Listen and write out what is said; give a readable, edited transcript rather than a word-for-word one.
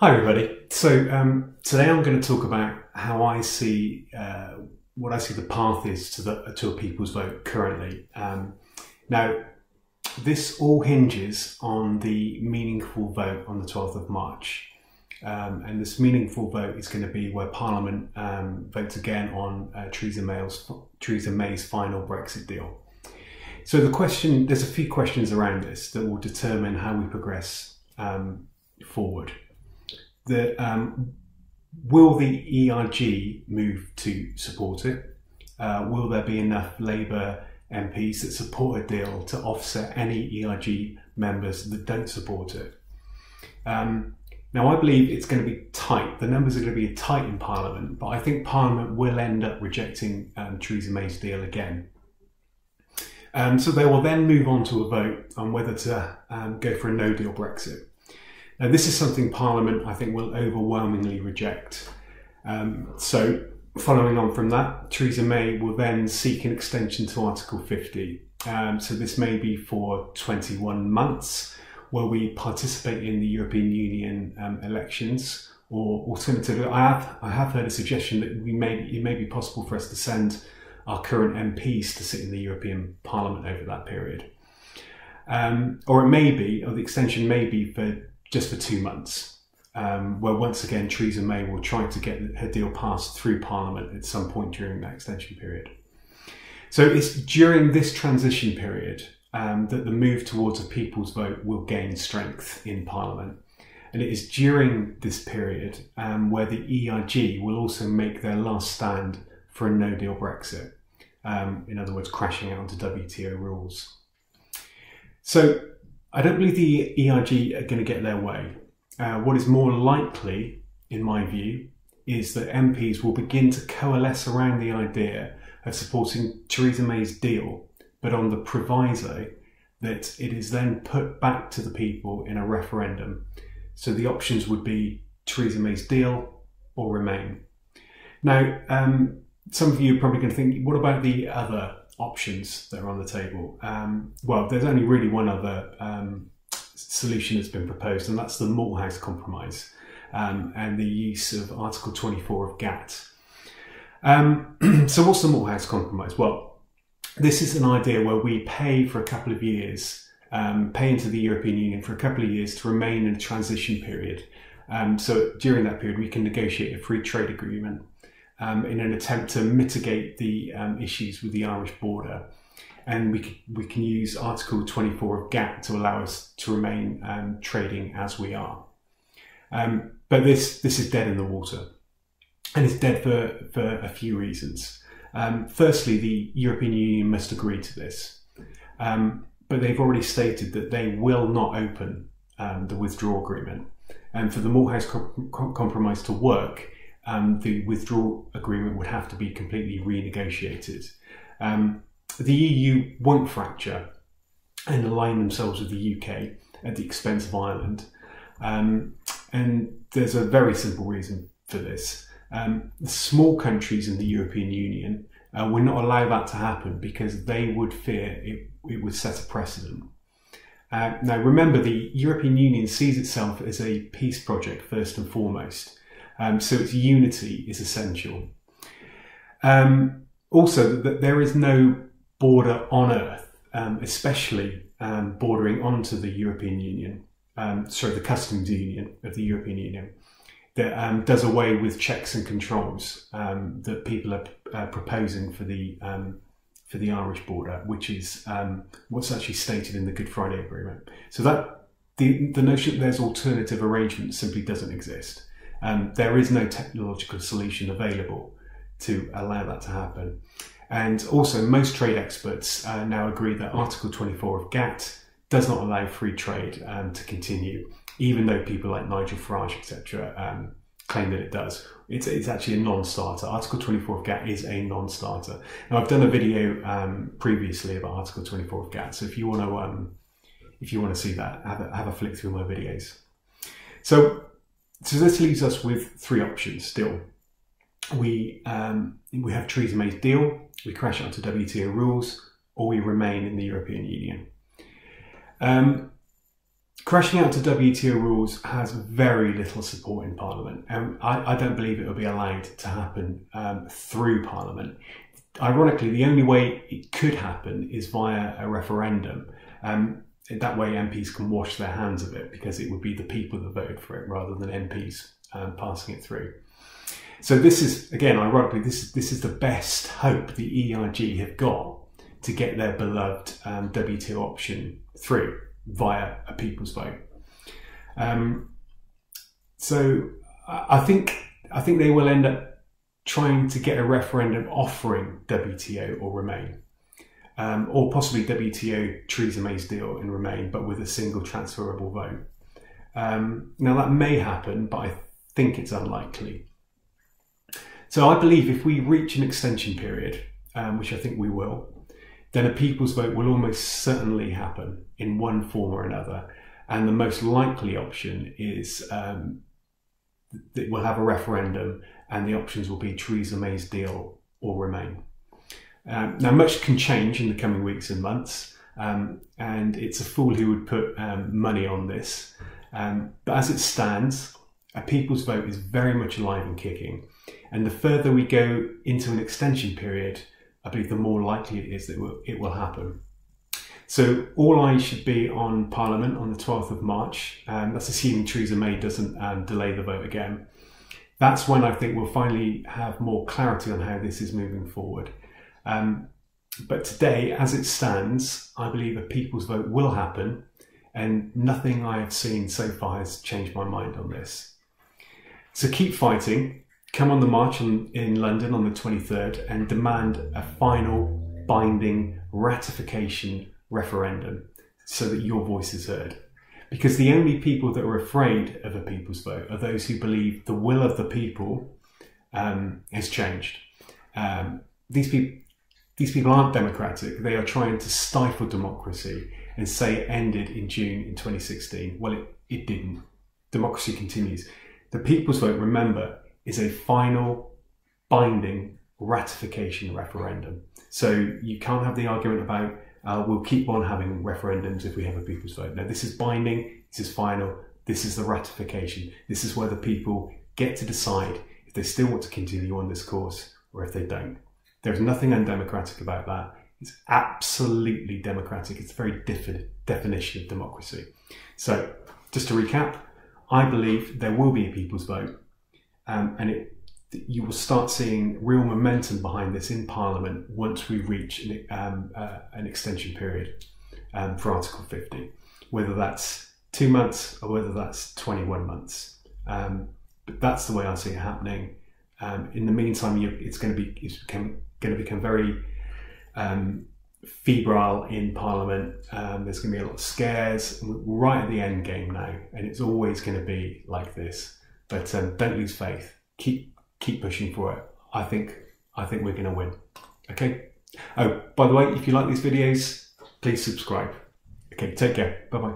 Hi everybody. So today I'm going to talk about how I see what I see the path is to a people's vote currently. Now, this all hinges on the meaningful vote on the 12th of March. And this meaningful vote is going to be where Parliament votes again on Theresa May's final Brexit deal. So there's a few questions around this that will determine how we progress forward. Will the ERG move to support it? Will there be enough Labour MPs that support a deal to offset any ERG members that don't support it? Now, I believe it's going to be tight. The numbers are going to be tight in Parliament, but I think Parliament will end up rejecting Theresa May's deal again. So they will then move on to a vote on whether to go for a no-deal Brexit. Now, this is something Parliament, I think, will overwhelmingly reject. So following on from that, Theresa May will then seek an extension to Article 50. So this may be for 21 months, where we participate in the European Union elections, or alternatively, I have heard a suggestion that it may be possible for us to send our current MPs to sit in the European Parliament over that period. Or the extension may be just for 2 months, where once again Theresa May will try to get her deal passed through Parliament at some point during that extension period. So it's during this transition period that the move towards a people's vote will gain strength in Parliament. And it is during this period where the ERG will also make their last stand for a no-deal Brexit. In other words, crashing out into WTO rules. So I don't believe the ERG are going to get their way. What is more likely, in my view, is that MPs will begin to coalesce around the idea of supporting Theresa May's deal, but on the proviso that it is then put back to the people in a referendum. So the options would be Theresa May's deal or Remain. Now, some of you are probably going to think, what about the other options that are on the table? Well, there's only really one other solution that's been proposed, and that's the Malthouse Compromise and the use of Article 24 of GATT. So what's the Malthouse Compromise? Well, this is an idea where we pay for a couple of years, pay into the European Union for a couple of years to remain in a transition period. So during that period, we can negotiate a free trade agreement in an attempt to mitigate the issues with the Irish border. And we can use Article 24 of GATT to allow us to remain trading as we are. But this is dead in the water. And it's dead for a few reasons. Firstly, the European Union must agree to this. But they've already stated that they will not open the withdrawal agreement. And for the Malthouse Compromise to work, the withdrawal agreement would have to be completely renegotiated. The EU won't fracture and align themselves with the UK at the expense of Ireland. And there's a very simple reason for this. The small countries in the European Union will not allow that to happen because they would fear it would set a precedent. Now, remember, the European Union sees itself as a peace project first and foremost. So its unity is essential. Also, that there is no border on Earth, especially bordering onto the European Union, the customs union of the European Union, that does away with checks and controls that people are proposing for the Irish border, which is what's actually stated in the Good Friday Agreement. So that the notion that there's alternative arrangements simply doesn't exist. There is no technological solution available to allow that to happen. And also, most trade experts now agree that Article 24 of GATT does not allow free trade to continue, even though people like Nigel Farage, etc., claim that it does. It's actually a non-starter. Article 24 of GATT is a non-starter. Now, I've done a video previously about Article 24 of GATT, so if you want to see that, have a flick through my videos. So this leaves us with three options still. We have Theresa May's deal, we crash it onto WTO rules, or we remain in the European Union. crashing out to WTO rules has very little support in Parliament, and I don't believe it will be allowed to happen through Parliament. Ironically, the only way it could happen is via a referendum. That way MPs can wash their hands of it, because it would be the people that voted for it rather than MPs passing it through. So this is, again, ironically, this is the best hope the ERG have got to get their beloved WTO option through via a people's vote. So I think they will end up trying to get a referendum offering WTO or Remain, or possibly WTO Theresa May's deal and Remain, but with a single transferable vote. Now that may happen, but I think it's unlikely. So I believe if we reach an extension period, which I think we will, then a people's vote will almost certainly happen in one form or another. And the most likely option is that we'll have a referendum, and the options will be Theresa May's deal or Remain. Now, much can change in the coming weeks and months, and it's a fool who would put money on this. But as it stands, a people's vote is very much alive and kicking. And the further we go into an extension period, I believe the more likely it is that it will happen. So all eyes should be on Parliament on the 12th of March. That's assuming Theresa May doesn't delay the vote again. That's when I think we'll finally have more clarity on how this is moving forward. But today, as it stands, I believe a people's vote will happen, and nothing I have seen so far has changed my mind on this. So keep fighting. Come on the march in London on the 23rd and demand a final binding ratification referendum so that your voice is heard. Because the only people that are afraid of a people's vote are those who believe the will of the people has changed. These people aren't democratic. They are trying to stifle democracy and say it ended in June in 2016. Well, it didn't. Democracy continues. The people's vote, remember, is a final binding ratification referendum. So you can't have the argument about we'll keep on having referendums if we have a people's vote. No, this is binding, this is final, this is the ratification. This is where the people get to decide if they still want to continue on this course or if they don't. There's nothing undemocratic about that. It's absolutely democratic. It's the very definition of democracy. So just to recap, I believe there will be a people's vote. And you will start seeing real momentum behind this in Parliament once we reach an extension period for Article 50, whether that's 2 months or whether that's 21 months. But that's the way I see it happening. In the meantime, it's going to become very febrile in Parliament. There's going to be a lot of scares. We're right at the end game now, and it's always going to be like this. But don't lose faith. Keep pushing for it. I think we're going to win. Okay. Oh, by the way, if you like these videos, please subscribe. Okay. Take care. Bye bye.